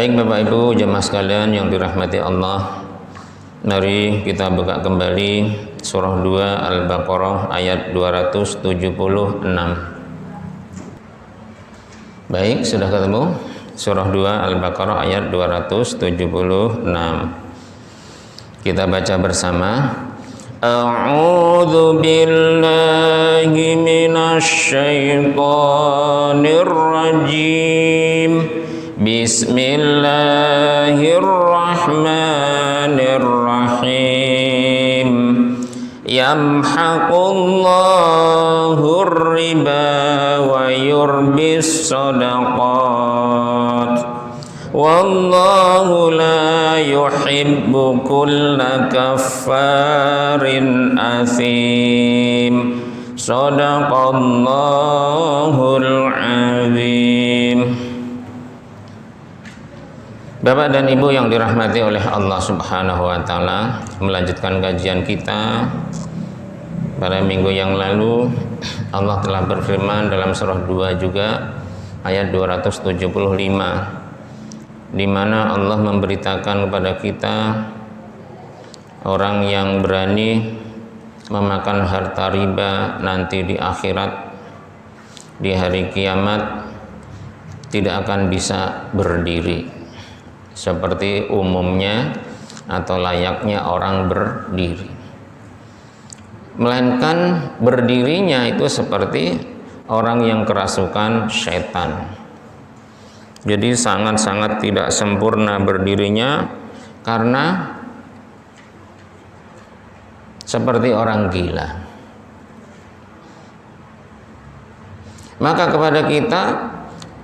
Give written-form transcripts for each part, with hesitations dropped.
Baik Bapak Ibu jemaah sekalian yang dirahmati Allah, mari kita buka kembali surah 2 Al-Baqarah ayat 276. Baik, sudah ketemu? Surah 2 Al-Baqarah ayat 276. Kita baca bersama. A'udzu billahi minasy syaithanir rajim. Bismillahirrahmanirrahim. Yamhaqullahu riba wa yurbis shadaqat. Wallahu la yuhibbu kulla kaffarin athim. Shadaqallahul azim. Bapak dan Ibu yang dirahmati oleh Allah Subhanahu wa taala, melanjutkan kajian kita pada minggu yang lalu. Allah telah berfirman dalam surah 2 juga ayat 275, di mana Allah memberitakan kepada kita orang yang berani memakan harta riba nanti di akhirat, di hari kiamat tidak akan bisa berdiri seperti umumnya atau layaknya orang berdiri, melainkan berdirinya itu seperti orang yang kerasukan setan. Jadi sangat-sangat tidak sempurna berdirinya, karena seperti orang gila. Maka kepada kita,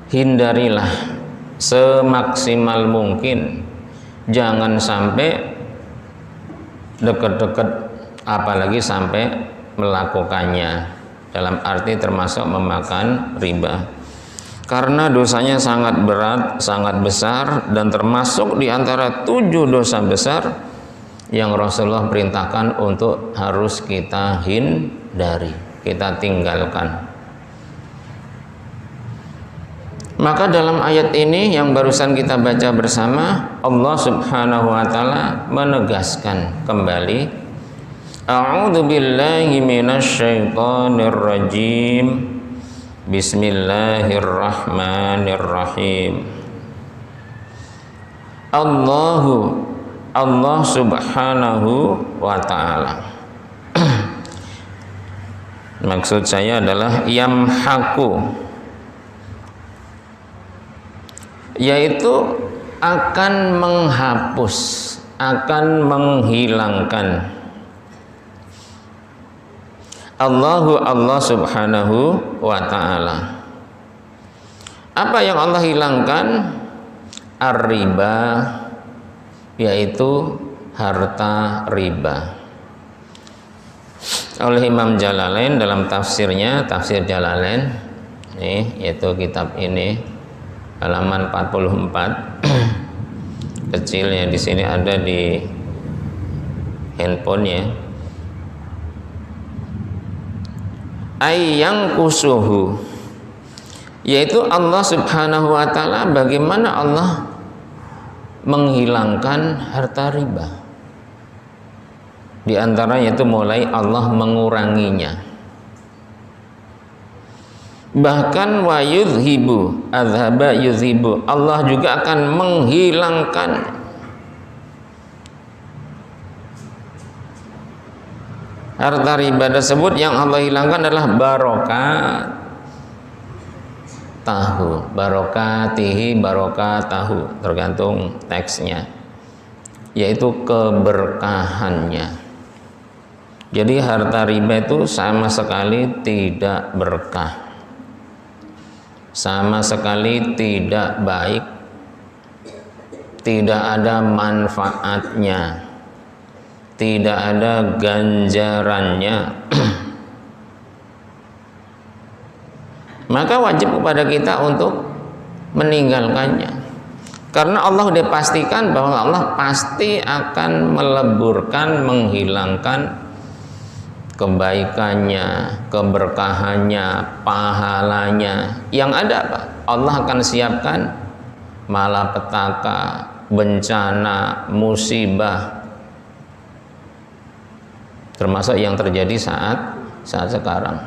hindarilah semaksimal mungkin, jangan sampai dekat-dekat, apalagi sampai melakukannya, dalam arti termasuk memakan riba, karena dosanya sangat berat, sangat besar, dan termasuk di antara 7 dosa besar yang Rasulullah perintahkan untuk harus kita hindari, kita tinggalkan. Maka dalam ayat ini yang barusan kita baca bersama, Allah Subhanahu wa taala menegaskan kembali, A'udzu billahi minasy syaithanir rajim. Bismillahirrahmanirrahim. Allah Subhanahu wa taala. Maksud saya adalah yamhaku, yaitu akan menghapus, akan menghilangkan. Allah Subhanahu wa ta'ala. Apa yang Allah hilangkan? Ar-riba, yaitu harta riba. Oleh Imam Jalalain dalam tafsirnya, tafsir Jalalain, yaitu kitab ini, halaman 44, kecilnya di sini ada di handphonenya. Ayyang kusuhu, yaitu Allah Subhanahu wa taala, bagaimana Allah menghilangkan harta riba. Di antaranya itu mulai Allah menguranginya. Bahkan wa yudhibu, adhaba yudhibu, Allah juga akan menghilangkan harta riba tersebut. Yang Allah hilangkan adalah barokat tahu, barokatihi, barokatahu, tergantung teksnya, yaitu keberkahannya. Jadi harta riba itu sama sekali tidak berkah, sama sekali tidak baik, tidak ada manfaatnya, tidak ada ganjarannya. Maka wajib kepada kita untuk meninggalkannya, karena Allah sudah pastikan bahwa Allah pasti akan meleburkan, menghilangkan kebaikannya, keberkahannya, pahalanya. Yang ada apa? Allah akan siapkan malapetaka, bencana, musibah, termasuk yang terjadi saat sekarang.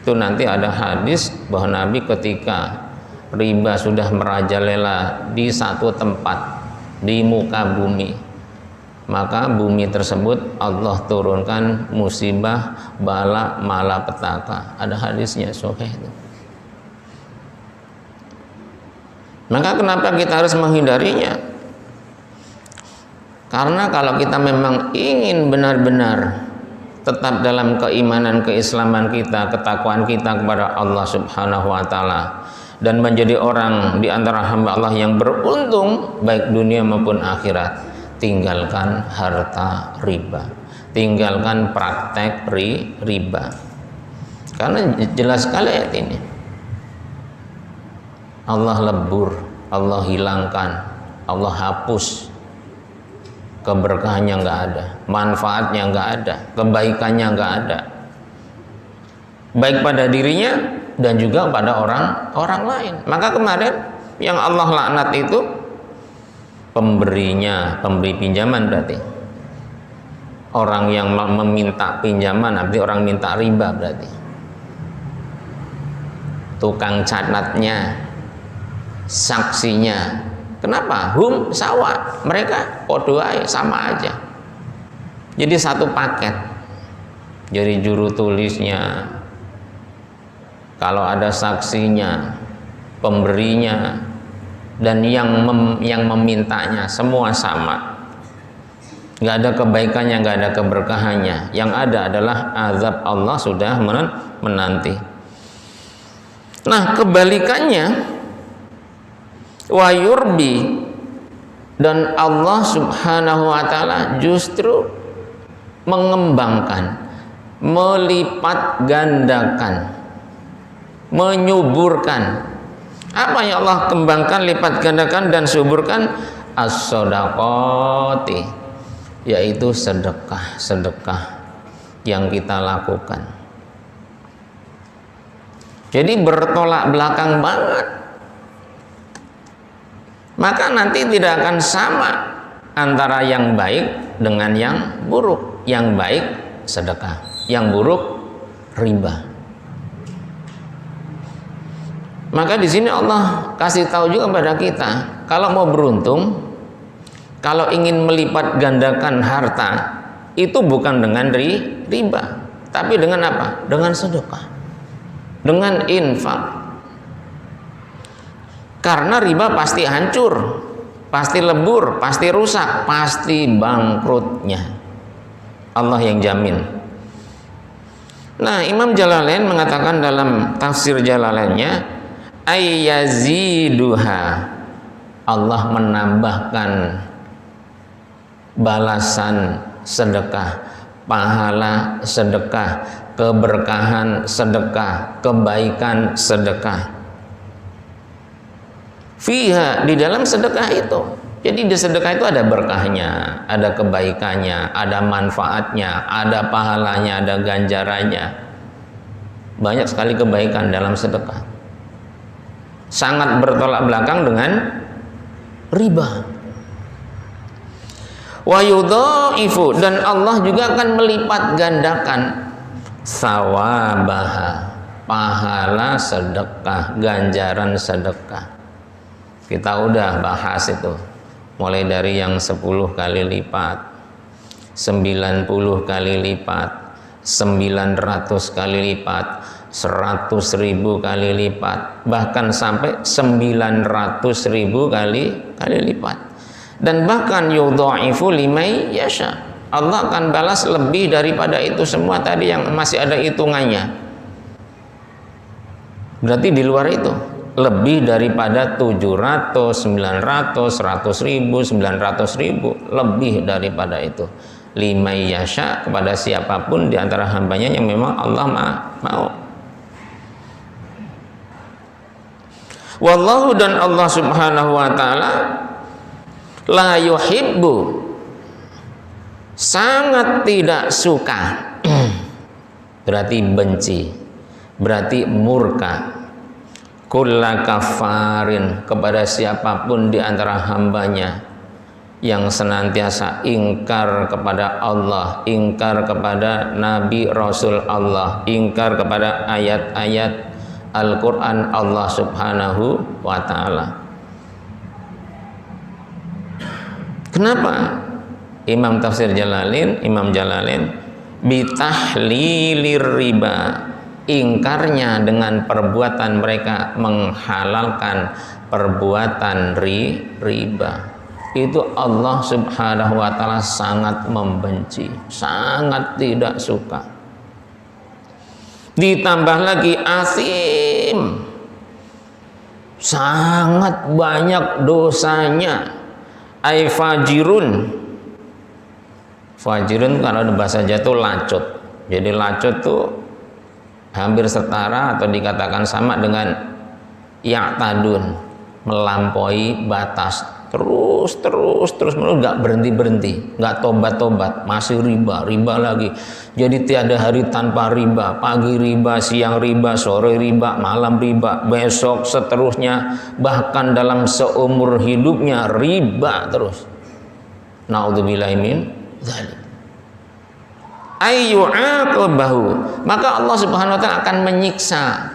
Itu nanti ada hadis bahwa Nabi ketika riba sudah merajalela di satu tempat di muka bumi, maka bumi tersebut Allah turunkan musibah, bala, malapetaka. Ada hadisnya sahih itu. Maka kenapa kita harus menghindarinya? Karena kalau kita memang ingin benar-benar tetap dalam keimanan, keislaman kita, ketakwaan kita kepada Allah Subhanahu wa taala, dan menjadi orang di antara hamba Allah yang beruntung baik dunia maupun akhirat, tinggalkan harta riba, tinggalkan praktek riba. Karena jelas sekali ayat ini, Allah lebur, Allah hilangkan, Allah hapus, keberkahannya nggak ada, manfaatnya nggak ada, kebaikannya nggak ada, baik pada dirinya dan juga pada orang lain. Maka kemarin yang Allah laknat itu pemberinya, pemberi pinjaman, berarti orang yang meminta pinjaman, berarti orang minta riba, berarti tukang catatnya, saksinya. Kenapa? Hum sawa, mereka podoai, sama aja. Jadi satu paket. Jadi juru tulisnya, kalau ada saksinya, pemberinya, dan yang memintanya, semua sama. Nggak ada kebaikannya, nggak ada keberkahannya. Yang ada adalah azab Allah sudah menanti. Nah, kebalikannya, wa yurbi, dan Allah Subhanahu wa taala justru mengembangkan, melipat gandakan, menyuburkan. Apa yang Allah kembangkan, lipat gandakan dan suburkan? As-shadaqati, yaitu sedekah yang kita lakukan. Jadi bertolak belakang banget. Maka nanti tidak akan sama antara yang baik dengan yang buruk. Yang baik sedekah, yang buruk riba. Maka di sini Allah kasih tahu juga pada kita, kalau mau beruntung, kalau ingin melipat gandakan harta, itu bukan dengan riba, tapi dengan apa? Dengan sedekah, dengan infak. Karena riba pasti hancur, pasti lebur, pasti rusak, pasti bangkrutnya. Allah yang jamin. Nah, Imam Jalalain mengatakan dalam tafsir Jalalainnya, ayyaziduha, Allah menambahkan balasan sedekah, pahala sedekah, keberkahan sedekah, kebaikan sedekah. Fiha, di dalam sedekah itu. Jadi di sedekah itu ada berkahnya, ada kebaikannya, ada manfaatnya, ada pahalanya, ada ganjarannya. Banyak sekali kebaikan dalam sedekah. Sangat bertolak belakang dengan riba. Wa yudhaifu, dan Allah juga akan melipat gandakan sawabaha, pahala sedekah, ganjaran sedekah. Kita udah bahas itu, mulai dari yang 10 kali lipat, 90 kali lipat, 900 kali lipat, 100.000 kali lipat, bahkan sampai 900.000 kali lipat. Dan bahkan yudhaifu limai yasha, Allah akan balas lebih daripada itu semua tadi yang masih ada hitungannya. Berarti di luar itu lebih daripada 700, 900, 100.000, 900.000, lebih daripada itu. Limai yasha, kepada siapapun di antara hambanya yang memang Allah mau. Wallahu, dan Allah Subhanahu wa taala la yuhibbu, sangat tidak suka, berarti benci, berarti murka, kulla kafarin, kepada siapapun di antara hambanya yang senantiasa ingkar kepada Allah, ingkar kepada Nabi Rasul Allah, ingkar kepada ayat-ayat Al-Quran Allah Subhanahu wa ta'ala. Kenapa? Imam Jalalain bitahlilir riba, ingkarnya dengan perbuatan mereka menghalalkan perbuatan riba. Itu Allah Subhanahu wa ta'ala sangat membenci, sangat tidak suka. Ditambah lagi asim, sangat banyak dosanya. Ay fajirun, kalau bahasa Jawa itu lacut. Jadi lacut tuh hampir setara atau dikatakan sama dengan ya'tadun, melampaui batas. Terus nggak berhenti, nggak tobat, masih riba lagi. Jadi tiada hari tanpa riba, pagi riba, siang riba, sore riba, malam riba, besok seterusnya, bahkan dalam seumur hidupnya riba terus. Naudzubillahi min dzalik. Ayyu'aqabahu, maka Allah Subhanahu wa ta'ala akan menyiksa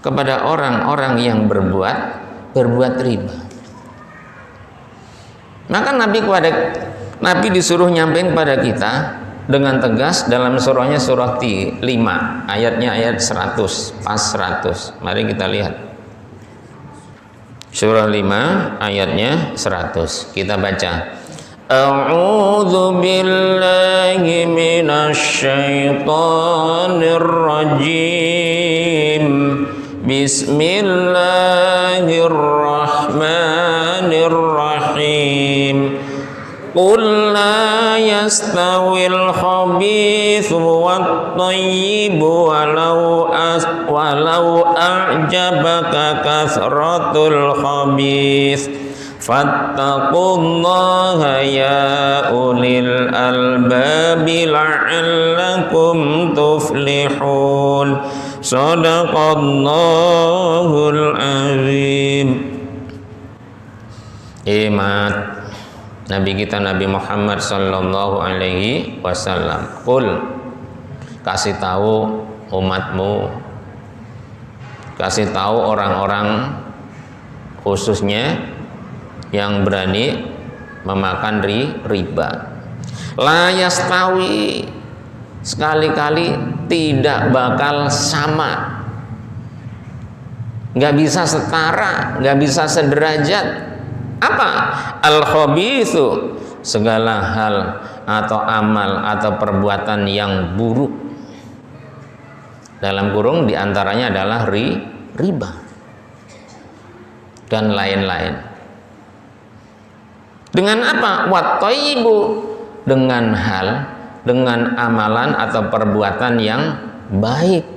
kepada orang-orang yang berbuat riba. Maka Nabi disuruh nyampein kepada kita dengan tegas dalam surahnya, surah 5 ayatnya ayat 100, pas 100. Mari kita lihat surah 5 ayatnya 100. Kita baca, A'udzu billahi minasy syaithanir rajim. Bismillahirrahmanirrahim. Qul la yastawil khabithu wat thayyibu walau a'jabaka kasratul khabith. Fattaqullaha ya ulil albabi la'allakum tuflihun. Shadaqallahul azim. Imat Nabi kita Nabi Muhammad sallallahu alaihi wasallam, qul, kasih tahu umatmu, kasih tahu orang-orang khususnya yang berani memakan riba. La yastawi, sekali-kali tidak bakal sama, nggak bisa setara, nggak bisa sederajat. Apa? Al-khabithu, segala hal atau amal atau perbuatan yang buruk, dalam kurung diantaranya adalah riba dan lain-lain. Dengan apa? Wat thayyibu, dengan amalan atau perbuatan yang baik,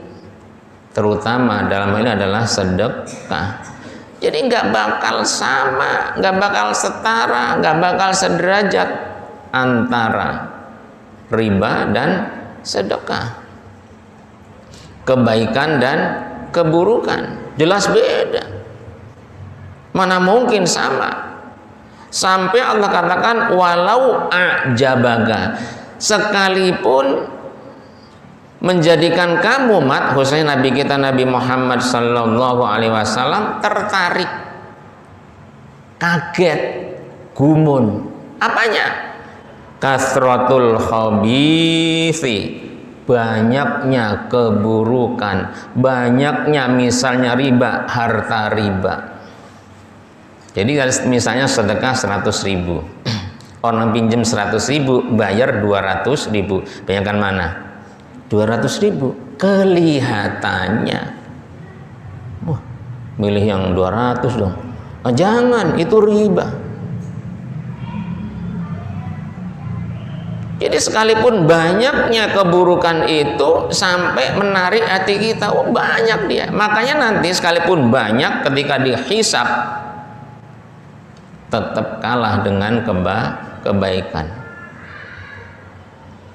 terutama dalam hal ini adalah sedekah. Jadi nggak bakal sama, nggak bakal setara, nggak bakal sederajat antara riba dan sedekah, kebaikan dan keburukan, jelas beda. Mana mungkin sama? Sampai Allah katakan walau a'jabaga, sekalipun menjadikan kamu umat khususnya Nabi kita Nabi Muhammad sallallahu alaihi wasallam tertarik, kaget, gumun. Apanya? Kasratul khabithi, banyaknya keburukan, banyaknya misalnya riba, harta riba. Jadi misalnya sedekah 100.000, orang pinjam 100.000, bayar 200.000, bayangkan mana? 200.000, kelihatannya wah, milih yang 200 dong. Jangan, itu riba. Jadi sekalipun banyaknya keburukan itu sampai menarik hati kita, oh banyak dia. Makanya nanti sekalipun banyak, ketika dihisab tetap kalah dengan kebaikan.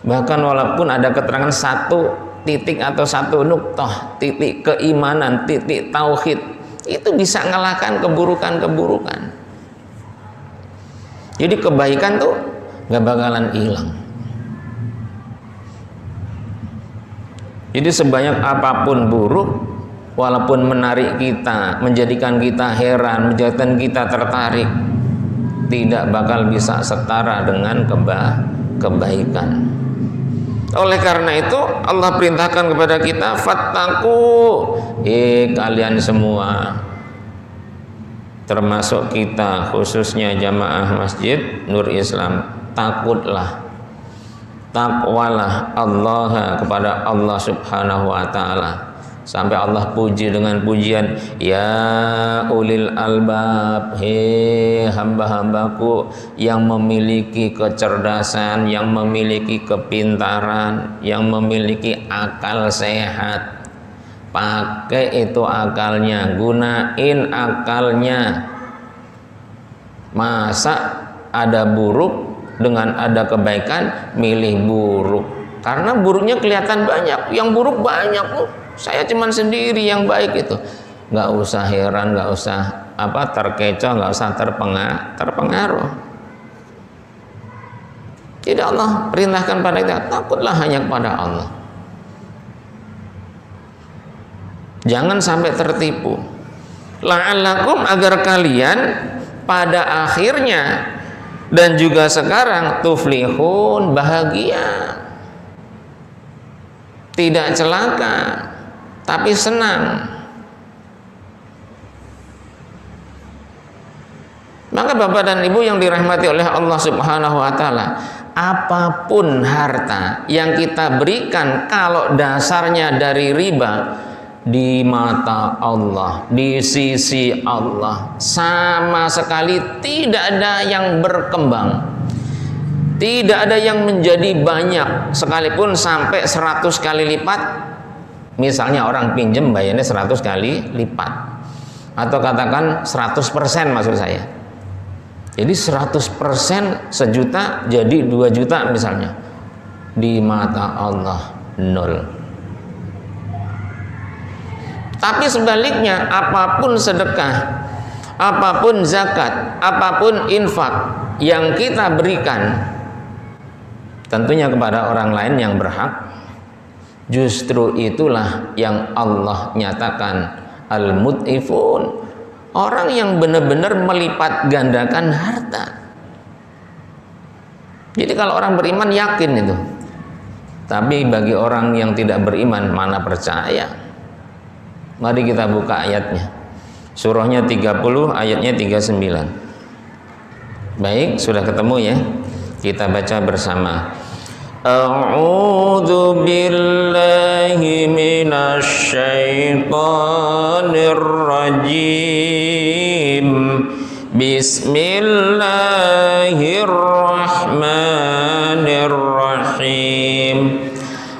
Bahkan walaupun ada keterangan satu titik atau satu nuktah, titik keimanan, titik tauhid, itu bisa ngalahkan keburukan-keburukan. Jadi kebaikan tuh gak bakalan hilang. Jadi sebanyak apapun buruk, walaupun menarik kita, menjadikan kita heran, menjadikan kita tertarik, tidak bakal bisa setara dengan kebaikan. Oleh karena itu Allah perintahkan kepada kita, fattaqu, kalian semua, termasuk kita, khususnya jamaah Masjid Nur Islam, takutlah, takwalah Allah kepada Allah Subhanahu wa Ta'ala. Sampai Allah puji dengan pujian, ya ulil albab, he hamba-hambaku yang memiliki kecerdasan, yang memiliki kepintaran, yang memiliki akal sehat. Pakai itu akalnya, gunain akalnya. Masa ada buruk dengan ada kebaikan, milih buruk. Karena buruknya kelihatan banyak, yang buruk banyak loh. Saya cuman sendiri yang baik itu. Nggak usah heran, nggak usah terkecoh, nggak usah terpengaruh. Tidak, Allah perintahkan pada kita, takutlah hanya kepada Allah. Jangan sampai tertipu. La'allakum, agar kalian pada akhirnya dan juga sekarang tuflihun, bahagia, tidak celaka, tapi senang. Maka Bapak dan Ibu yang dirahmati oleh Allah Subhanahu wa Ta'ala, apapun harta yang kita berikan kalau dasarnya dari riba, di mata Allah, di sisi Allah, sama sekali tidak ada yang berkembang, tidak ada yang menjadi banyak, sekalipun sampai 100 kali lipat. Misalnya orang pinjem bayarnya 100 kali lipat, atau katakan 100% maksud saya. Jadi 100% sejuta jadi 2 juta misalnya. Di mata Allah nol. Tapi sebaliknya, apapun sedekah, apapun zakat, apapun infak yang kita berikan, tentunya kepada orang lain yang berhak, justru itulah yang Allah nyatakan al-mud'ifun, orang yang benar-benar melipat gandakan harta. Jadi kalau orang beriman yakin itu. Tapi bagi orang yang tidak beriman, mana percaya. Mari kita buka ayatnya. Surahnya 30, ayatnya 39. Baik, sudah ketemu ya. Kita baca bersama. A'udzu billahi minasy syaithanir rajim. Bismillahirrahmanirrahim.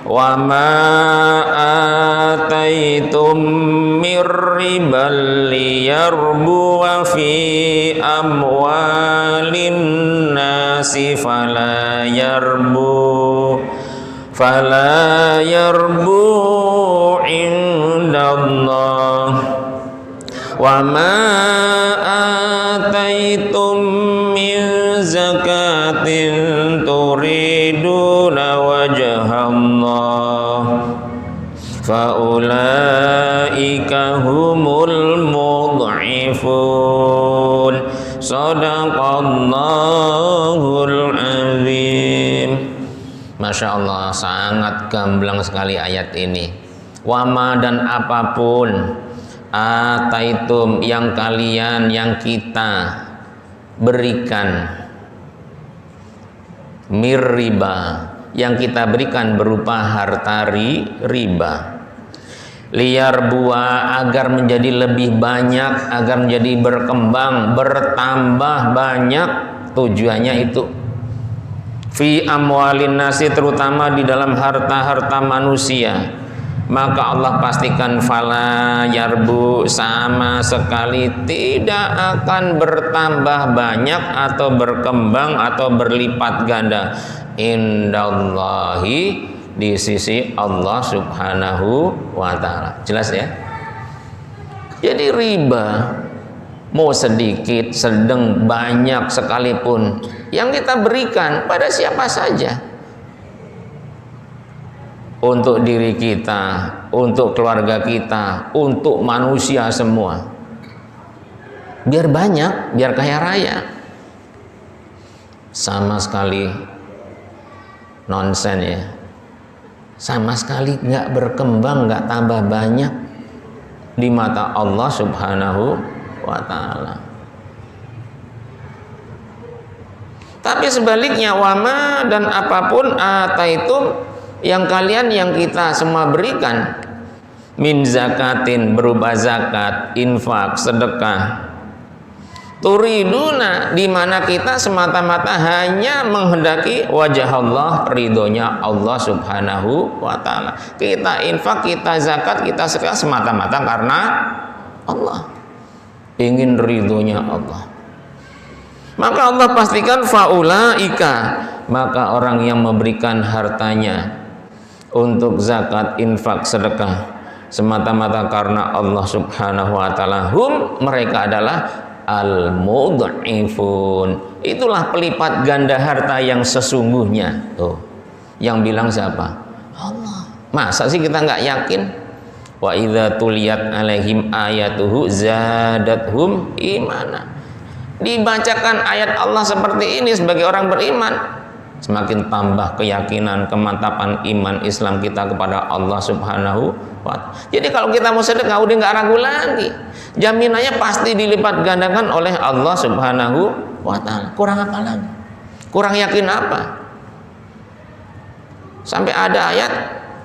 Wa ma ataitum mir ribal liyarbu fi amwalin nasi fala yarbu indallah. Wa ma ataitum min zakatin turiduna wajhallah faulaika humul mud'ifun. Shadaqallahul azim. Masya Allah, sangat gamblang sekali ayat ini. Wama, dan apapun, ataitum, yang kalian, yang kita berikan, mir riba, yang kita berikan berupa harta riba, liar buah, agar menjadi lebih banyak, agar menjadi berkembang, bertambah banyak, tujuannya itu fi amwalin nasi, terutama di dalam harta-harta manusia. Maka Allah pastikan fala yarbu, sama sekali tidak akan bertambah banyak atau berkembang atau berlipat ganda indallahi, di sisi Allah Subhanahu wa Ta'ala. Jelas ya? Jadi riba mau sedikit, sedang, banyak sekalipun yang kita berikan pada siapa saja, untuk diri kita, untuk keluarga kita, untuk manusia semua, biar banyak, biar kaya raya, sama sekali nonsen ya, sama sekali nggak berkembang, nggak tambah banyak di mata Allah Subhanahu wa ta'ala. Tapi sebaliknya, wama, dan apapun ataitum, yang kalian, yang kita semua berikan, min zakatin, berupa zakat, infak, sedekah, turiduna, di mana kita semata-mata hanya menghendaki wajah Allah, ridhonya Allah Subhanahu wa ta'ala. Kita infak, kita zakat, kita sedekah semata-mata karena Allah, ingin ridhonya Allah. Maka Allah pastikan faulaika, maka orang yang memberikan hartanya untuk zakat, infak, sedekah semata-mata karena Allah Subhanahu wa ta'ala, hum, mereka adalah al-mudhifun, itulah pelipat ganda harta yang sesungguhnya. Tuh, yang bilang siapa? Allah. Masa sih kita nggak yakin? Wa idza tuliyat alaihim ayatuhu zadathum imana. Dibacakan ayat Allah seperti ini sebagai orang beriman, semakin tambah keyakinan, kemantapan iman Islam kita kepada Allah Subhanahu wa ta'ala. Jadi kalau kita mau sedekah udah nggak ragu lagi, jaminannya pasti dilipat gandakan oleh Allah Subhanahu wa ta'ala. Kurang apa lagi? Kurang yakin apa? Sampai ada ayat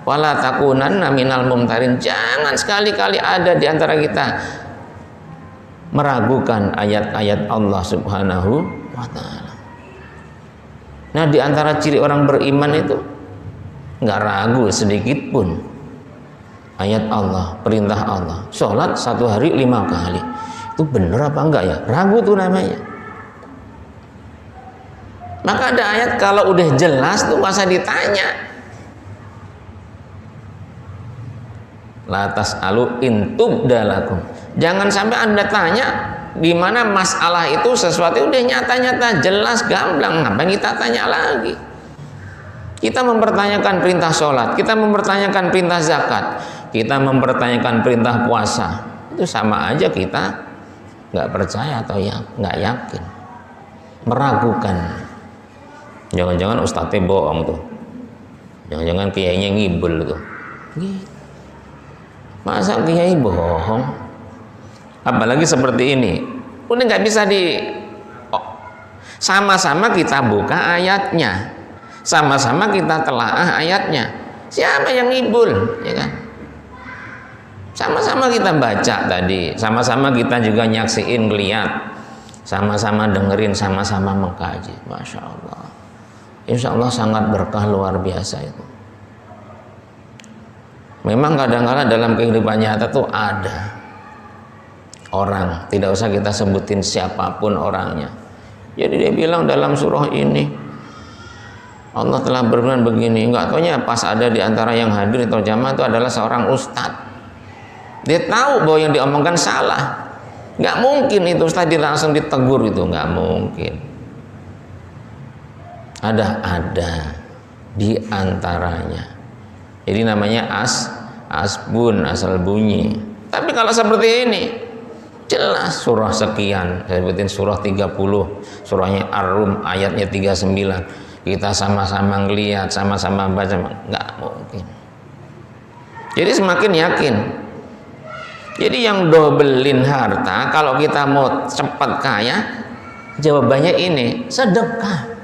wala takunanna minal mumtarin. Jangan sekali-kali ada di antara kita meragukan ayat-ayat Allah Subhanahu wa ta'ala. Nah, di antara ciri orang beriman itu nggak ragu sedikit pun ayat Allah, perintah Allah. Sholat 1 hari 5 kali, itu bener apa enggak ya? Ragu tuh namanya. Maka ada ayat kalau udah jelas tuh nggak usah ditanya. La tas'alu in tubdalakum. Jangan sampai Anda tanya di mana masalah itu sesuatu udah nyata-nyata, jelas, gamblang, ngapain kita tanya lagi? Kita mempertanyakan perintah sholat, kita mempertanyakan perintah zakat, kita mempertanyakan perintah puasa, itu sama aja kita nggak percaya atau yang nggak yakin, meragukan. Jangan-jangan ustadznya bohong tuh, jangan-jangan kiainya ngibul tuh. Masa kiai bohong? Apalagi seperti ini, udah nggak bisa sama-sama kita buka ayatnya, sama-sama kita telaah ayatnya. Siapa yang ngibul, ya kan? Sama-sama kita baca tadi, sama-sama kita juga nyaksiin, ngeliat, sama-sama dengerin, sama-sama mengkaji. Masya Allah, Insya Allah sangat berkah luar biasa itu. Memang kadang-kadang dalam kehidupan nyata tuh ada orang, tidak usah kita sebutin siapapun orangnya. Jadi dia bilang dalam surah ini Allah telah berfirman begini, enggak taunya pas ada di antara yang hadir atau jamaah itu adalah seorang ustadz. Dia tahu bahwa yang diomongkan salah. Enggak mungkin itu ustadz langsung ditegur, itu enggak mungkin. Ada di antaranya. Jadi namanya asbun, asal bunyi. Tapi kalau seperti ini jelas surah sekian, saya sebutin surah 30, surahnya Ar-Rum ayatnya 39, kita sama-sama ngelihat, sama-sama baca, nggak mungkin. Jadi semakin yakin. Jadi yang dobelin harta, kalau kita mau cepat kaya, jawabannya ini: sedekah,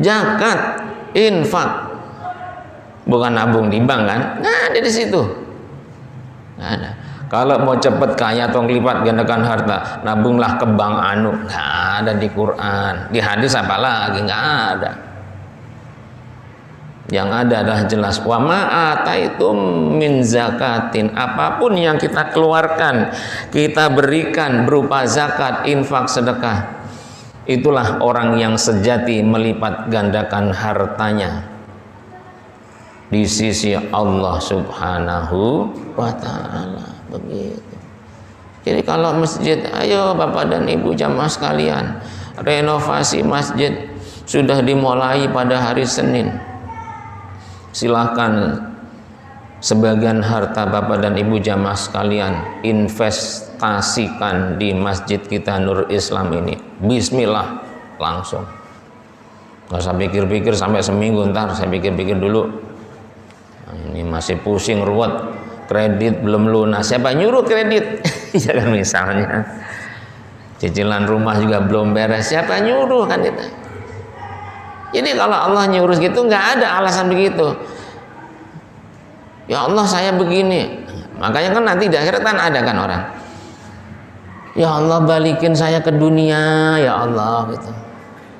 zakat, infak. Bukan nabung di bank kan? Nggak ada di situ. Nggak ada. Kalau mau cepat kaya atau ngelipat gandakan harta, nabunglah ke bank anu. Nggak ada di Quran. Di hadis apa lagi? Nggak ada. Yang ada adalah jelas wa ma ataitum min zakatin, apapun yang kita keluarkan, kita berikan berupa zakat, infak, sedekah, itulah orang yang sejati melipat gandakan hartanya di sisi Allah Subhanahu wa ta'ala. Begitu. Jadi kalau masjid, ayo Bapak dan Ibu jamaah sekalian, renovasi masjid sudah dimulai pada hari Senin. Silahkan sebagian harta Bapak dan Ibu jamaah sekalian investasikan di masjid kita Nurul Islam ini. Bismillah, langsung. Gak usah pikir-pikir sampai seminggu, ntar saya pikir-pikir dulu. Nah, ini masih pusing ruwet, kredit belum lunas, siapa nyuruh kredit? Ya kan, misalnya cicilan rumah juga belum beres, siapa nyuruh kan kita? Jadi kalau Allah nyuruh gitu nggak ada alasan begitu. Ya Allah saya begini, makanya kan nanti di akhirat kan ada kan orang, ya Allah balikin saya ke dunia ya Allah gitu.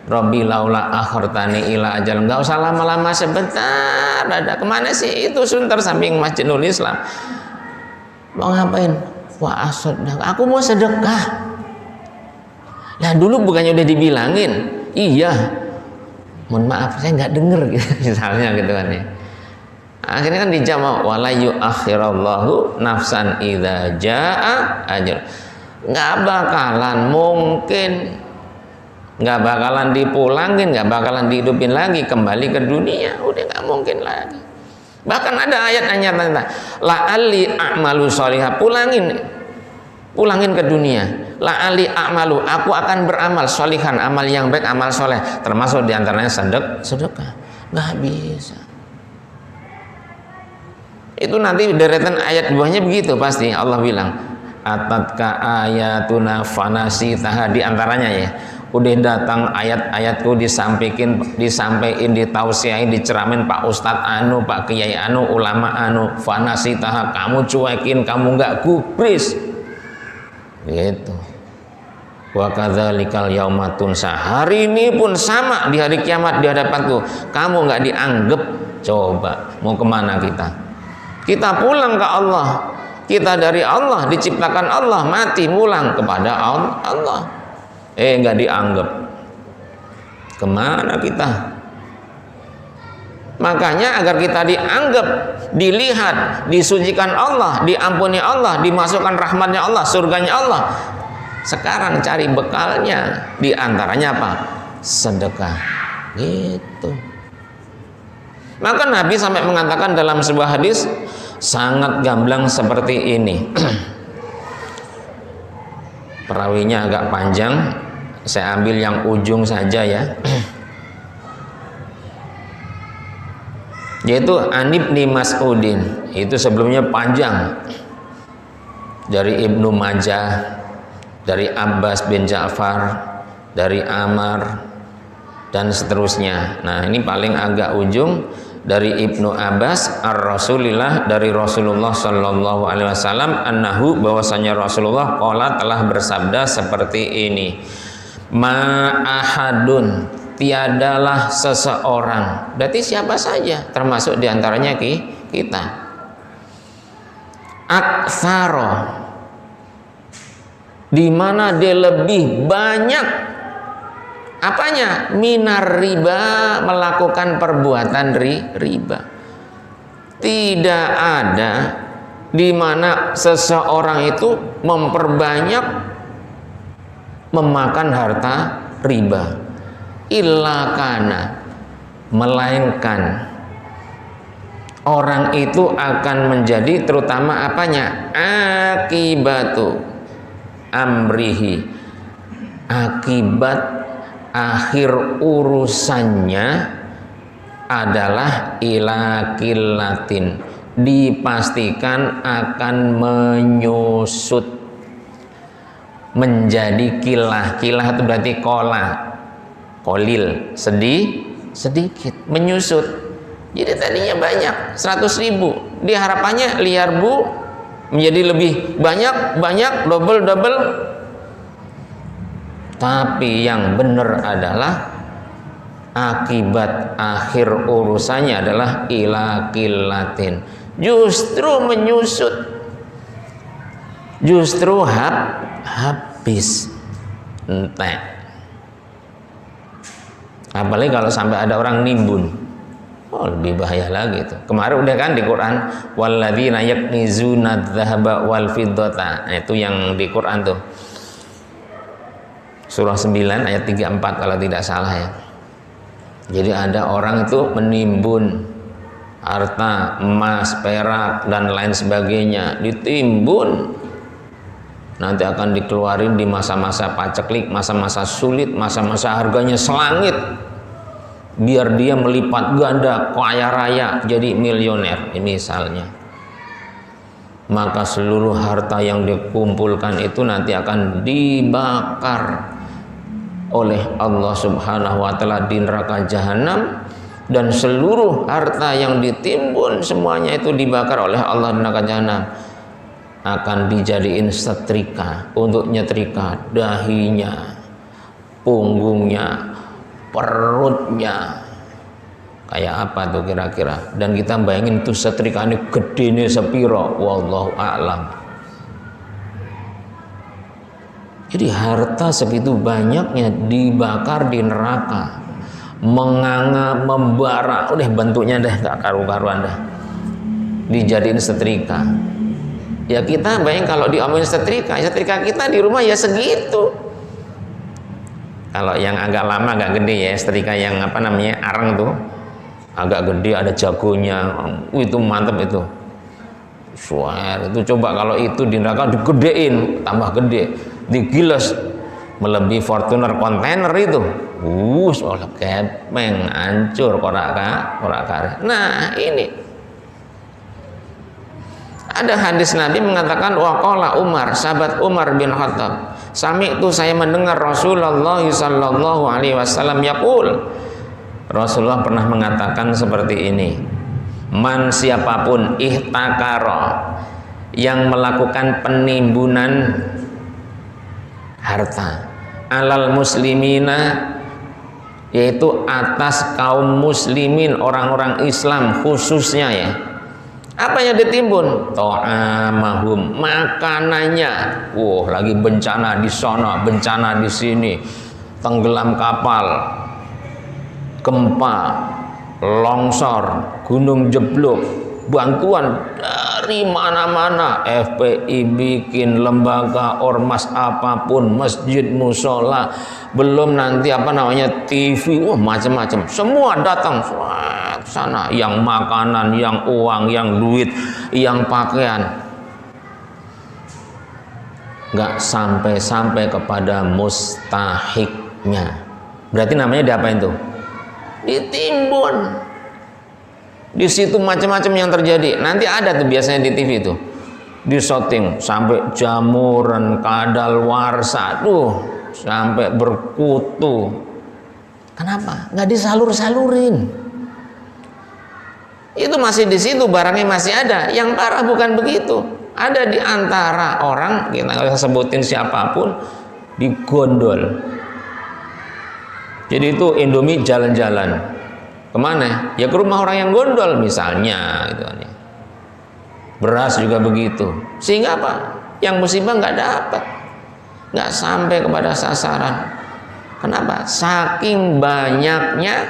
Rabbi laula akhartani ila ajal, nggak usah lama-lama, sebentar ada. Kemana sih itu? Sunter samping Masjidul Islam. Mau ngapain? Wah sedekah, aku mau sedekah. Lah dulu bukannya udah dibilangin? Iya, mohon maaf saya nggak denger gitu, misalnya gitu kan ya. Akhirnya kan dijawab wala yu'akhirallahu nafsan idza jaa ajal. Nggak bakalan mungkin, nggak bakalan dipulangin, nggak bakalan dihidupin lagi, kembali ke dunia, udah nggak mungkin lagi. Bahkan ada ayat-ayat tentang la'ali a'malu sholihah, pulangin ke dunia. La'ali a'malu, aku akan beramal sholihan, amal yang baik, amal soleh, termasuk diantaranya sedekah. Nggak bisa. Itu nanti deretan ayat buahnya begitu pasti. Allah bilang atatka ayatuna fanasitaha, di antaranya ya, udah datang ayat-ayatku disampaikan, ditausiain, diceramain Pak Ustadz anu, Pak Kiai anu, ulama anu, fanasitaha, kamu cuekin, kamu nggak gubris gitu. Wa kadzalikal yauma tunsa, hari ini pun sama, di hari kiamat di hadapanku kamu nggak dianggap. Coba mau kemana kita? Kita pulang ke Allah, kita dari Allah, diciptakan Allah, mati pulang kepada Allah. Nggak dianggap, kemana kita? Makanya agar kita dianggap, dilihat, disucikan Allah, diampuni Allah, dimasukkan rahmatnya Allah, surganya Allah, sekarang cari bekalnya, diantaranya apa? Sedekah gitu. Maka Nabi sampai mengatakan dalam sebuah hadis sangat gamblang seperti ini. Perawinya agak panjang, saya ambil yang ujung saja ya. Yaitu Ibnu Mas'udin, itu sebelumnya panjang, dari Ibnu Majah, dari Abbas bin Ja'far, dari Amar, dan seterusnya. Nah ini paling agak ujung, dari Ibnu Abbas ar-Rasulillah, dari Rasulullah Shallallahu Alaihi Wasallam, annahu, bahwasanya Rasulullah qala, telah bersabda seperti ini, ma'ahadun, tiadalah seseorang, berarti siapa saja, termasuk diantaranya kita, aktsaro, di mana dia lebih banyak apanya? Minar riba, melakukan perbuatan riba. Tidak ada di mana seseorang itu memperbanyak memakan harta riba, illa kana, melainkan orang itu akan menjadi, terutama apanya? Akibatu amrihi, akibat akhir urusannya adalah ila kilatin, dipastikan akan menyusut menjadi kilah. Kilah itu berarti kolil, sedikit, menyusut. Jadi tadinya banyak 100.000, diharapannya liar bu, menjadi lebih banyak, double. Tapi yang benar adalah akibat akhir urusannya adalah ila kilatin, justru menyusut, justru habis entek. Apalagi kalau sampai ada orang nimbun, Oh, lebih bahaya lagi itu. Kemarin udah kan di Quran, walladzina yaknizuna dzahaba wal fiddata. Nah, itu yang di Quran tuh. Surah 9 ayat 34 kalau tidak salah ya. Jadi ada orang itu menimbun harta, emas, perak dan lain sebagainya, ditimbun. Nanti akan dikeluarin di masa-masa paceklik, masa-masa sulit, masa-masa harganya selangit. Biar dia melipat ganda, kaya raya, jadi milioner misalnya. Maka seluruh harta yang dikumpulkan itu nanti akan dibakar oleh Allah Subhanahu wa taala di neraka jahanam, dan seluruh harta yang ditimbun semuanya itu dibakar oleh Allah di neraka jahanam. Akan dijadiin setrika untuk nyetrika dahinya, punggungnya, perutnya. Kayak apa tuh kira-kira? Dan kita bayangin tuh setrikane gedene sepiro, wallahu a'lam. Jadi harta segitu banyaknya dibakar di neraka, menganga, membara, udah bentuknya dah gak karu-karuan dah, dijadiin setrika. Ya kita bayangin kalau diomongin setrika kita di rumah ya segitu. Kalau yang agak lama, agak gede ya, setrika yang apa namanya, areng tuh, agak gede, ada jagonya, itu mantep itu. Suar itu, coba kalau itu di neraka digedein, tambah gede, digilas, melebihi Fortuner kontainer itu. Oleh kepeng, hancur korak-karik. Nah ini ada hadis Nabi mengatakan, waqala Umar, sahabat Umar bin Khattab, sami itu saya mendengar Rasulullah sallallahu alaihi wasallam yaqul, Rasulullah pernah mengatakan seperti ini, man siapapun ihtakara, yang melakukan penimbunan harta, alal muslimina, yaitu atas kaum muslimin, orang-orang Islam khususnya ya. Apa yang ditimbun? Ta'amahum, makanannya. Lagi bencana di sana, bencana di sini, tenggelam kapal, gempa, longsor, gunung jeblok, bantuan dari mana-mana. FPI bikin lembaga ormas apapun, masjid, musola, belum nanti apa namanya TV, macam-macam, semua datang sana, yang makanan, yang uang, yang duit, yang pakaian. Nggak sampai-sampai kepada mustahiknya. Berarti namanya diapain tuh? Ditimbun. Di situ macam-macam yang terjadi. Nanti ada tuh biasanya di TV tuh, di shooting sampai jamuran, kadaluarsa, sampai berkutu. Kenapa? Nggak disalur-salurin. Itu masih di situ, barangnya masih ada. Yang parah bukan begitu. Ada di antara orang, kita nggak usah sebutin siapapun, digondol. Jadi itu Indomie jalan-jalan. Kemana? Ya ke rumah orang yang gondol misalnya. Gitu. Beras juga begitu. Sehingga apa? Yang musibah nggak dapat, nggak sampai kepada sasaran. Kenapa? Saking banyaknya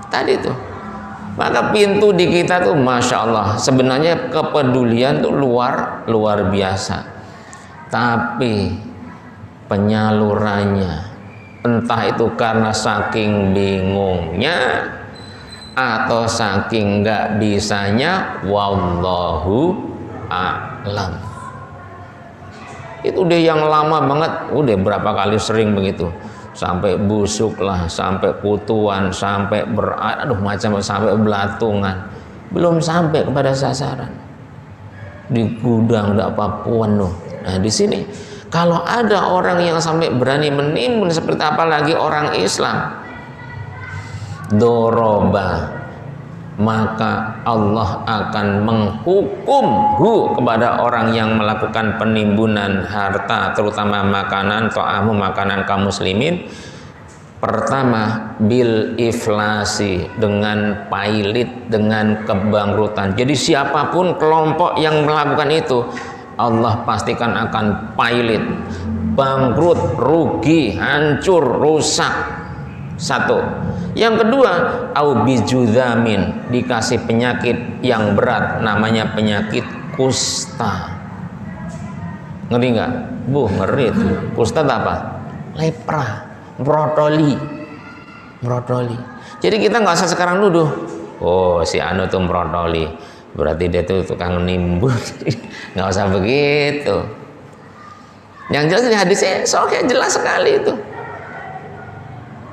tadi tuh. Maka pintu di kita tuh Masya Allah, sebenarnya kepedulian tuh luar biasa. Tapi penyalurannya, entah itu karena saking bingungnya atau saking nggak bisanya, wallahu a'lam. Itu udah yang lama banget, udah berapa kali sering begitu, sampai busuk lah, sampai kutuan, sampai macam sampai belatungan, belum sampai kepada sasaran. Di gudang ada apa-apaan loh. Nah di sini kalau ada orang yang sampai berani menimbun seperti apalagi orang Islam, doroba, maka Allah akan menghukum kepada orang yang melakukan penimbunan harta, terutama makanan, ta'amu, makanan kaum muslimin. Pertama, bil iflasi, dengan pailit, dengan kebangkrutan. Jadi siapapun kelompok yang melakukan itu, Allah pastikan akan pailit, bangkrut, rugi, hancur, rusak. Satu. Yang kedua, au bijudzamin, dikasih penyakit yang berat namanya penyakit kusta. Ngeri nggak? Ngeri itu. Kusta apa? Lepra, brotoli. Jadi kita nggak usah sekarang nuduh, oh si anu tuh brotoli, berarti dia tuh tukang nimbun. Nggak usah begitu. Yang jelas di hadisnya soalnya jelas sekali itu.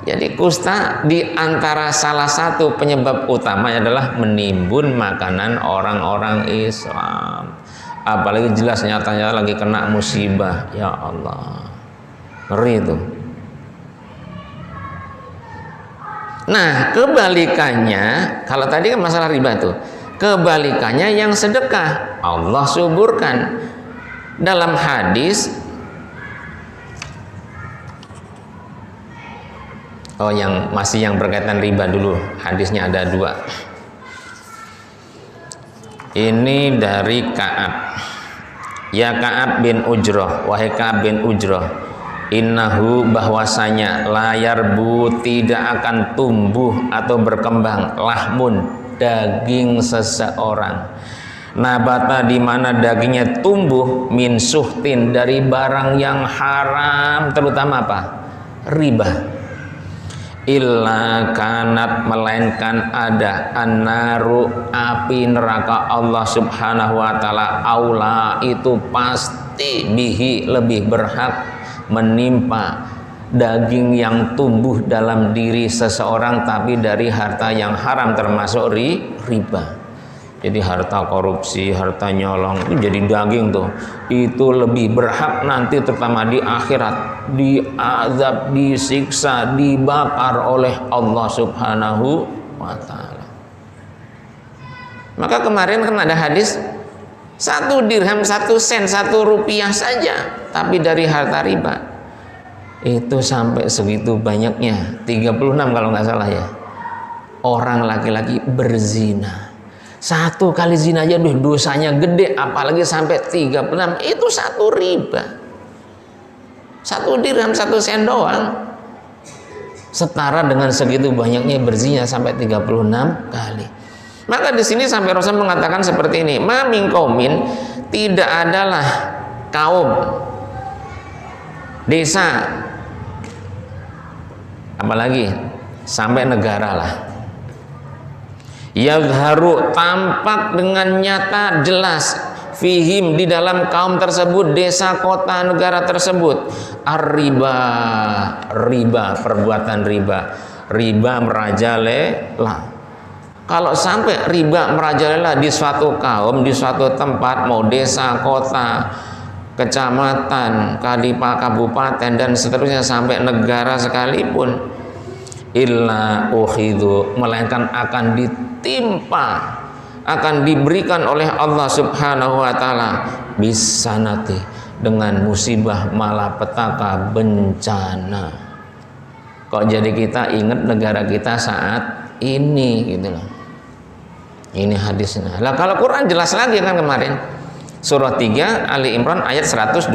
Jadi kusta di antara salah satu penyebab utamanya adalah menimbun makanan orang-orang Islam. Apalagi jelas nyatanya lagi kena musibah. Ya Allah, ngeri itu. Nah, kebalikannya, kalau tadi kan masalah riba tuh, kebalikannya yang sedekah Allah suburkan. Dalam hadis, yang masih yang berkaitan riba dulu, hadisnya ada 2. Ini dari Ka'ab. Ya Ka'ab bin Ujrah, wahai Ka'ab bin Ujrah, innahu, bahwasanya layar bu, tidak akan tumbuh atau berkembang lahmun, daging seseorang, nabata, di mana dagingnya tumbuh, min suhtin, dari barang yang haram, terutama apa? Riba. Illa kanat, melainkan ada, annaru, api neraka Allah subhanahu wa ta'ala, aula, itu pasti, bihi, lebih berhak menimpa daging yang tumbuh dalam diri seseorang, tapi dari harta yang haram, termasuk riba. Jadi harta korupsi, harta nyolong, itu jadi daging tuh, itu lebih berhak nanti, terutama di akhirat, diazab, disiksa, dibakar oleh Allah subhanahu wa ta'ala. Maka kemarin kan ada hadis, 1 dirham, 1 sen, 1 rupiah saja, tapi dari harta riba, itu sampai segitu banyaknya. 36 kalau nggak salah ya, orang laki-laki berzina. 1 kali zina aja dosanya gede, apalagi sampai 36. Itu 1 riba. 1 dirham, 1 sen doang, setara dengan segitu banyaknya berzina sampai 36 kali. Maka di sini sampai Rasul mengatakan seperti ini, ma min qaumin, tidak adalah kaum, desa, apalagi sampai negara lah, yazharu, tampak dengan nyata jelas, fihim, di dalam kaum tersebut, desa, kota, negara tersebut, ar-riba, perbuatan riba merajalela. Kalau sampai riba merajalela di suatu kaum, di suatu tempat, mau desa, kota, kecamatan, kabupaten, dan seterusnya, sampai negara sekalipun, illa ukhidhu, melainkan akan ditimpa, akan diberikan oleh Allah subhanahu wa ta'ala bisanati, dengan musibah, malapetaka, bencana. Kok jadi kita ingat negara kita saat ini gitu loh. Ini hadisnya. Lah kalau Quran jelas lagi kan kemarin, surah 3 Ali Imran ayat 112,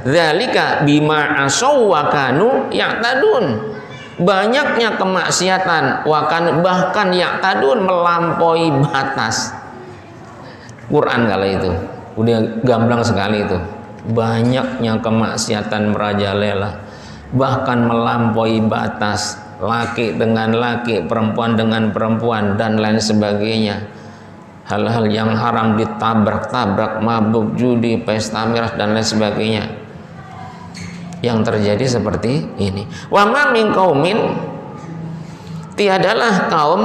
dzalika bima asaw wa kanu ya'tadun, banyaknya kemaksiatan, bahkan ya'tadun, melampaui batas. Quran kalau itu udah gamblang sekali itu, banyaknya kemaksiatan merajalela, bahkan melampaui batas, laki dengan laki, perempuan dengan perempuan, dan lain sebagainya. Hal-hal yang haram ditabrak-tabrak, mabuk, judi, pesta miras, dan lain sebagainya. Yang terjadi seperti ini. Wa ma min qaumin, tiadalah kaum,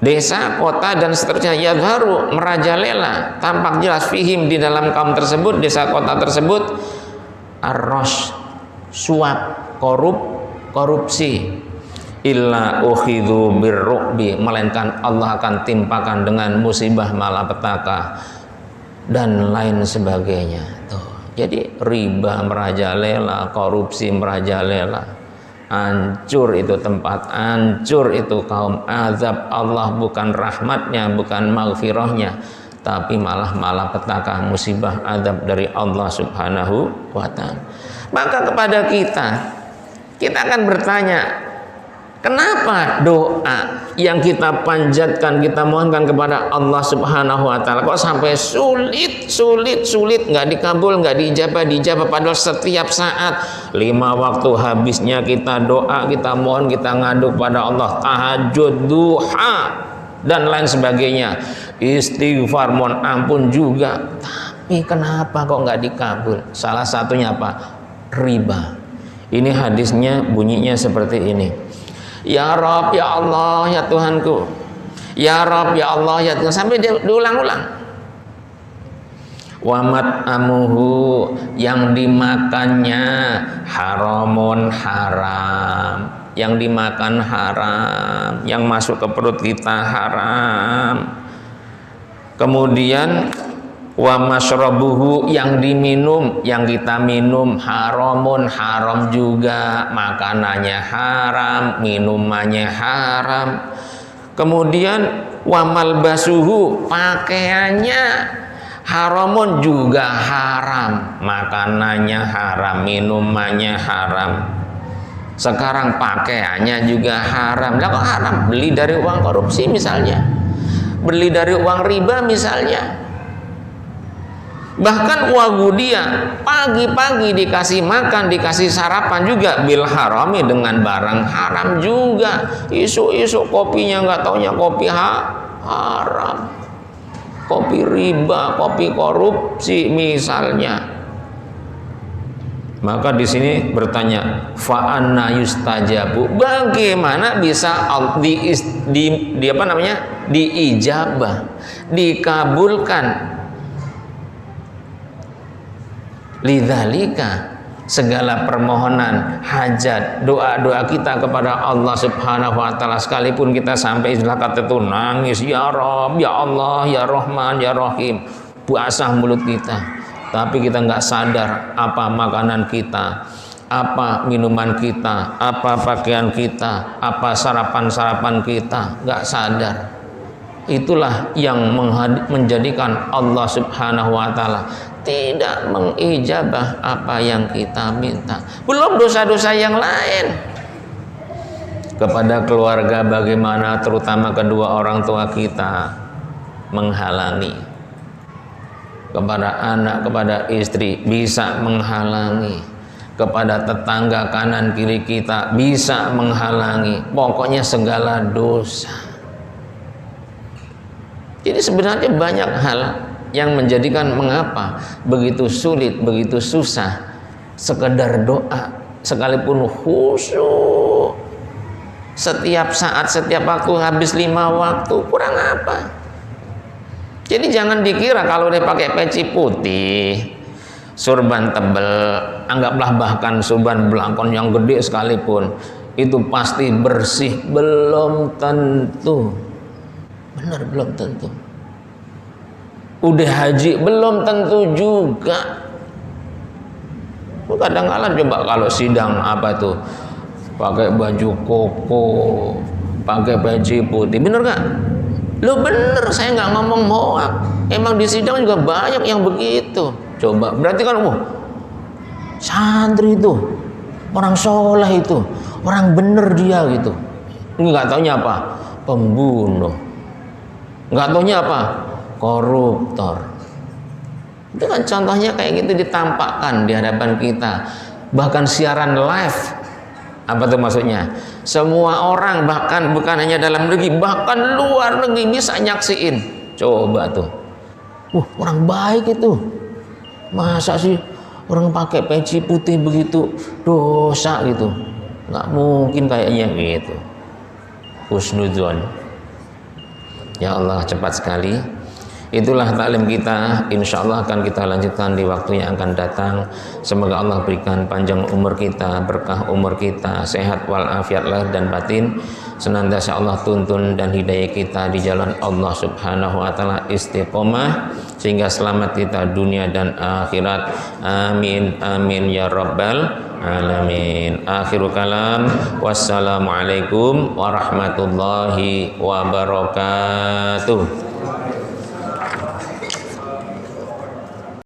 desa, kota, dan seterusnya, yadharu, merajalela, tampak jelas, fihim, di dalam kaum tersebut, desa, kota tersebut, ar-rash, suap, korupsi, illa ukhidhu birru'bi, melainkan Allah akan timpakan dengan musibah, malapetaka, dan lain sebagainya. Tuh. Jadi riba merajalela, korupsi merajalela, hancur itu tempat, hancur itu kaum, azab Allah, bukan rahmatnya, bukan maghfirahnya, tapi malah malapetaka, musibah, azab dari Allah subhanahu wa ta'ala. Maka kepada kita akan bertanya, Kenapa doa yang kita panjatkan, kita mohonkan kepada Allah Subhanahu wa taala kok sampai sulit nggak dikabul, nggak dijabah padahal setiap saat 5 waktu habisnya kita doa, kita mohon, kita ngadu kepada Allah, tahajud, duha dan lain sebagainya, istighfar, mohon ampun juga, tapi kenapa kok nggak dikabul? Salah satunya apa? Riba. Ini hadisnya bunyinya seperti ini. Ya Rabb, ya Allah, ya Tuhanku. Ya Rabb, ya Allah, ya Tuhan. Sampai diulang-ulang. Wamat amuhu, yang dimakannya haramun, haram. Yang dimakan haram, yang masuk ke perut kita haram. Kemudian wa masyrabuhu, yang diminum, yang kita minum haramun, haram juga, makanannya haram, minumannya haram. Kemudian wa malbasuhu, pakaiannya haramun juga haram, makanannya haram, minumannya haram. Sekarang pakaiannya juga haram. Lah kok haram? Beli dari uang korupsi misalnya, beli dari uang riba misalnya. Bahkan wagudia, pagi-pagi dikasih makan, dikasih sarapan juga bil harami, dengan barang haram juga. Isu-isu kopinya nggak taunya kopi haram, kopi riba, kopi korupsi misalnya. Maka di sini bertanya, fa anna yustajabu, bagaimana bisa diijabah, dikabulkan lidzalika, segala permohonan, hajat, doa-doa kita kepada Allah Subhanahu wa taala, sekalipun kita sampai istilah kata itu nangis, ya Rabb, ya Allah, ya Rahman, ya Rahim, basah mulut kita, tapi kita nggak sadar apa makanan kita, apa minuman kita, apa pakaian kita, apa sarapan-sarapan kita, nggak sadar. Itulah yang menjadikan Allah Subhanahu wa taala tidak mengijabah apa yang kita minta. Belum dosa-dosa yang lain. Kepada keluarga bagaimana, terutama kedua orang tua kita menghalangi. Kepada anak, kepada istri bisa menghalangi. Kepada tetangga kanan kiri kita bisa menghalangi. Pokoknya segala dosa. Jadi sebenarnya banyak hal yang menjadikan mengapa begitu sulit, begitu susah sekedar doa, sekalipun khusyuk setiap saat, setiap waktu, habis 5 waktu, kurang apa? Jadi jangan dikira kalau dia pakai peci putih, surban tebel, anggaplah bahkan surban belangkon yang gede sekalipun, itu pasti bersih. Belum tentu. Benar, belum tentu. Udah haji belum tentu juga. Kadang-kadang coba kalau sidang apa tuh, pakai baju koko, pakai peci putih, bener gak? Lo bener, saya nggak ngomong hoak. Emang di sidang juga banyak yang begitu. Coba, berarti kan santri itu, orang soleh itu, orang bener dia gitu. Ini nggak taunya apa? Pembunuh. Nggak taunya apa? Koruptor. Itu kan contohnya kayak gitu ditampakkan di hadapan kita. Bahkan siaran live. Apa tuh maksudnya? Semua orang, bahkan bukan hanya dalam negeri, bahkan luar negeri bisa nyaksiin. Coba tuh. Orang baik itu. Masa sih orang pakai peci putih begitu dosa gitu? Nggak mungkin kayaknya gitu. Husnudzon. Ya Allah, cepat sekali. Itulah taklim kita, insya Allah akan kita lanjutkan di waktu yang akan datang. Semoga Allah berikan panjang umur kita, berkah umur kita, sehat walafiat lahir dan batin, senantiasa Allah tuntun dan hidayah kita di jalan Allah Subhanahu wa taala, istiqomah sehingga selamat kita dunia dan akhirat. Amin amin ya rabbal alamin. Akhirul kalam, wassalamualaikum warahmatullahi wabarakatuh.